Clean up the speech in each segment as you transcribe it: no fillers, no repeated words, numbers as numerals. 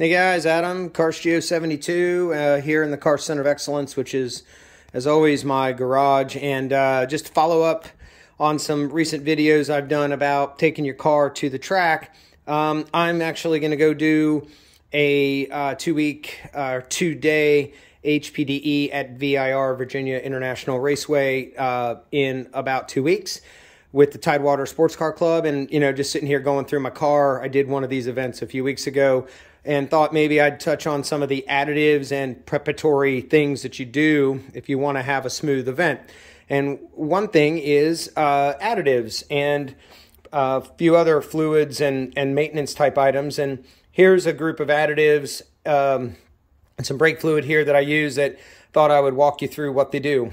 Hey guys, Adam, Carstio72 here in the Car Center of Excellence, which is, as always, my garage. And just to follow up on some recent videos I've done about taking your car to the track, I'm actually going to go do a 2-day HPDE at VIR, Virginia International Raceway, in about 2 weeks with the Tidewater Sports Car Club. And, you know, just sitting here going through my car, I did one of these events a few weeks ago and thought maybe I'd touch on some of the additives and preparatory things that you do if you want to have a smooth event. And one thing is additives and a few other fluids and maintenance type items. And here's a group of additives and some brake fluid here that I use that thought I would walk you through what they do.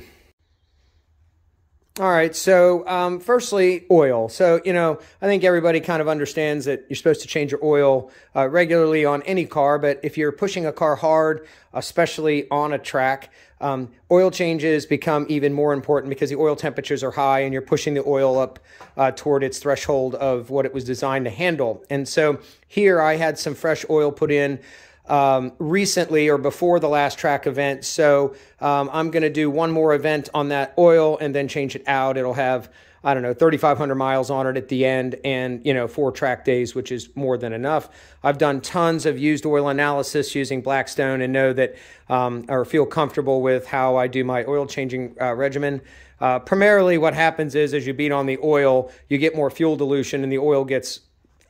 All right, so firstly, oil. So, you know, I think everybody kind of understands that you're supposed to change your oil regularly on any car, but if you're pushing a car hard, especially on a track, oil changes become even more important because the oil temperatures are high and you're pushing the oil up toward its threshold of what it was designed to handle. And so here I had some fresh oil put in recently or before the last track event. So I'm going to do one more event on that oil and then change it out. It'll have, I don't know, 3,500 miles on it at the end and, you know, 4 track days, which is more than enough. I've done tons of used oil analysis using Blackstone and know that, or feel comfortable with how I do my oil changing regimen. Primarily what happens is as you beat on the oil, you get more fuel dilution and the oil gets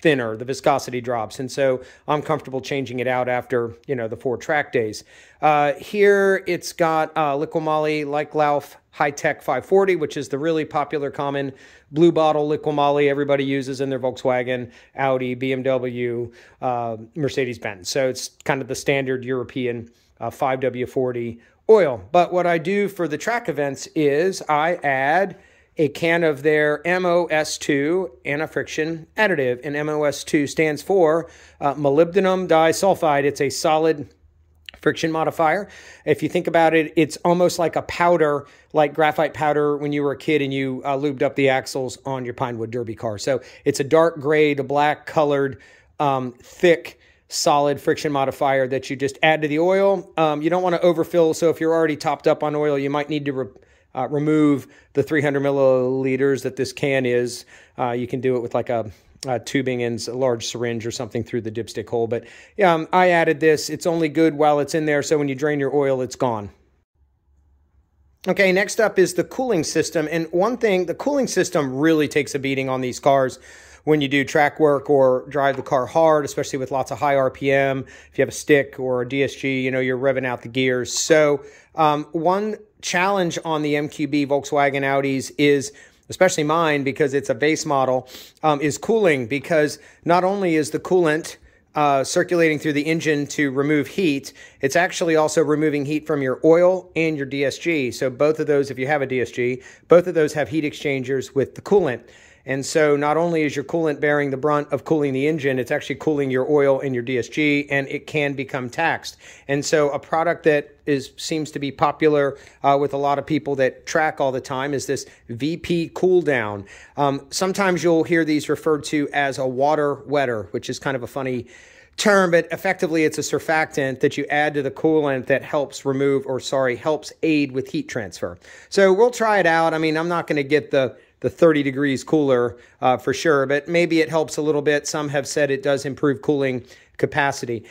thinner, the viscosity drops. And so I'm comfortable changing it out after, you know, the 4 track days. Here it's got Liquimoly Lauf High-Tech 540, which is the really popular common blue bottle Liquimoly everybody uses in their Volkswagen, Audi, BMW, Mercedes-Benz. So it's kind of the standard European 5W40 oil. But what I do for the track events is I add a can of their MoS2 anti-friction additive, and MoS2 stands for molybdenum di-sulfide. It's a solid friction modifier. If you think about it, it's almost like a powder, like graphite powder when you were a kid and you lubed up the axles on your Pinewood Derby car. So it's a dark gray to black colored, thick, solid friction modifier that you just add to the oil. You don't want to overfill, so if you're already topped up on oil, you might need to remove the 300 milliliters that this can is. You can do it with like a tubing and a large syringe or something through the dipstick hole. But yeah, I added this. It's only good while it's in there, so when you drain your oil, it's gone. Okay, next up is the cooling system. And one thing, the cooling system really takes a beating on these cars when you do track work or drive the car hard, especially with lots of high RPM. If you have a stick or a DSG, you know, you're revving out the gears. So one challenge on the MQB Volkswagen Audis is, especially mine because it's a base model, is cooling, because not only is the coolant circulating through the engine to remove heat, it's actually also removing heat from your oil and your DSG. So both of those, if you have a DSG, both of those have heat exchangers with the coolant. And so not only is your coolant bearing the brunt of cooling the engine, it's actually cooling your oil and your DSG, and it can become taxed. And so a product that seems to be popular with a lot of people that track all the time is this VP Cool Down. Sometimes you'll hear these referred to as a water wetter, which is kind of a funny term, but effectively it's a surfactant that you add to the coolant that helps helps aid with heat transfer. So we'll try it out. I mean, I'm not going to get the 30 degrees cooler for sure, but maybe it helps a little bit. Some have said it does improve cooling capacity.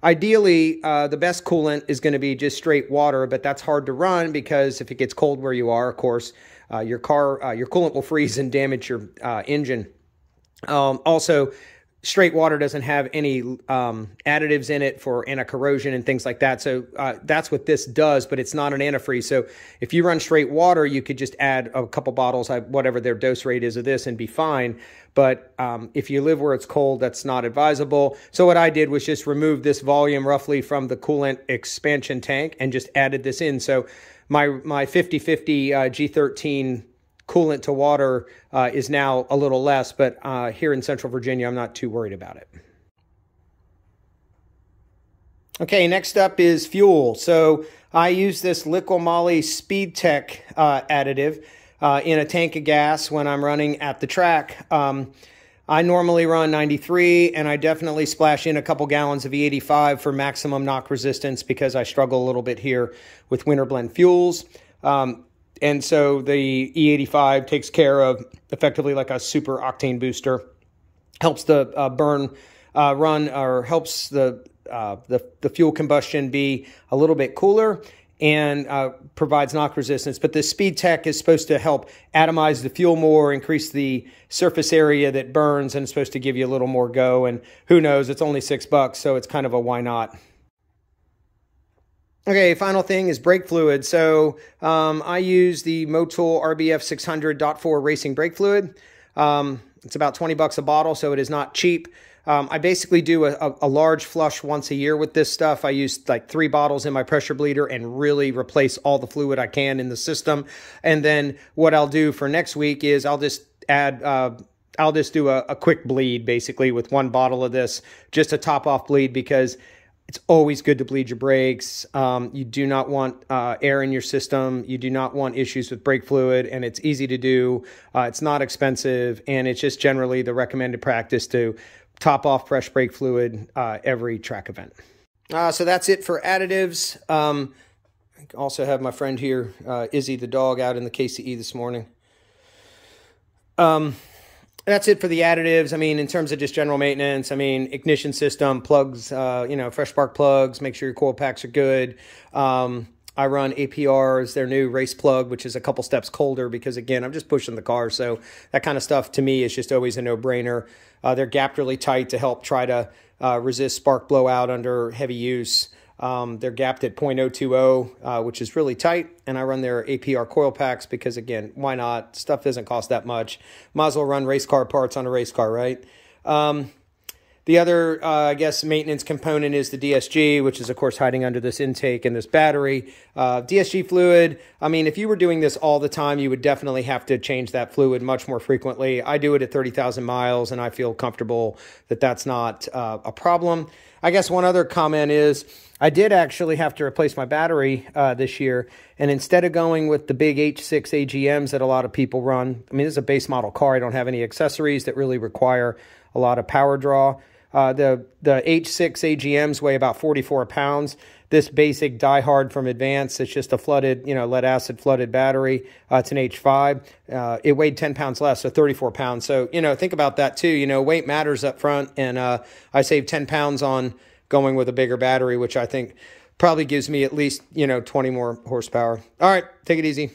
Ideally, the best coolant is going to be just straight water, but that's hard to run because if it gets cold where you are, of course, your coolant will freeze and damage your engine. Also, straight water doesn't have any additives in it for anti-corrosion and things like that. So that's what this does, but it's not an antifreeze. So if you run straight water, you could just add a couple bottles, whatever their dose rate is of this, and be fine. But if you live where it's cold, that's not advisable. So what I did was just remove this volume roughly from the coolant expansion tank and just added this in. So my 50-50 G13 coolant to water is now a little less, but here in Central Virginia, I'm not too worried about it. Okay, next up is fuel. So I use this Liquimoly Speedtec additive in a tank of gas when I'm running at the track. I normally run 93, and I definitely splash in a couple gallons of E85 for maximum knock resistance because I struggle a little bit here with winter blend fuels. And so the E85 takes care of effectively like a super octane booster, helps the helps the fuel combustion be a little bit cooler, and provides knock resistance. But the Speedtec is supposed to help atomize the fuel more, increase the surface area that burns, and it's supposed to give you a little more go. And who knows, it's only $6, so it's kind of a why not. Okay, final thing is brake fluid. So I use the Motul RBF600 .4 racing brake fluid. It's about 20 bucks a bottle, so it is not cheap. I basically do a large flush once a year with this stuff. I use like 3 bottles in my pressure bleeder and really replace all the fluid I can in the system. And then what I'll do for next week is I'll just do a quick bleed basically with 1 bottle of this, just a top off bleed, because it's always good to bleed your brakes. You do not want air in your system. You do not want issues with brake fluid, and it's easy to do. It's not expensive, and it's just generally the recommended practice to top off fresh brake fluid every track event. So that's it for additives. I also have my friend here, Izzy the dog, out in the KCE this morning. That's it for the additives. I mean, in terms of just general maintenance, I mean, ignition system, plugs, fresh spark plugs, make sure your coil packs are good. I run APRs, their new race plug, which is a couple steps colder because, again, I'm just pushing the car. So that kind of stuff to me is just always a no-brainer. They're gapped really tight to help try to resist spark blowout under heavy use. They're gapped at 0.020, which is really tight. And I run their APR coil packs because, again, why not? Stuff doesn't cost that much. Might as well run race car parts on a race car, right? The other, I guess, maintenance component is the DSG, which is, of course, hiding under this intake and this battery. DSG fluid, I mean, if you were doing this all the time, you would definitely have to change that fluid much more frequently. I do it at 30,000 miles, and I feel comfortable that that's not a problem. I guess one other comment is I did actually have to replace my battery this year, and instead of going with the big H6 AGMs that a lot of people run, I mean, this is a base model car. I don't have any accessories that really require a lot of power draw. The H6 AGMs weigh about 44 pounds. This basic diehard from Advance, it's just a flooded, lead acid flooded battery. It's an H5. It weighed 10 pounds less, so 34 pounds. So, think about that too. Weight matters up front, and I saved 10 pounds on going with a bigger battery, which I think probably gives me at least, 20 more horsepower. All right, take it easy.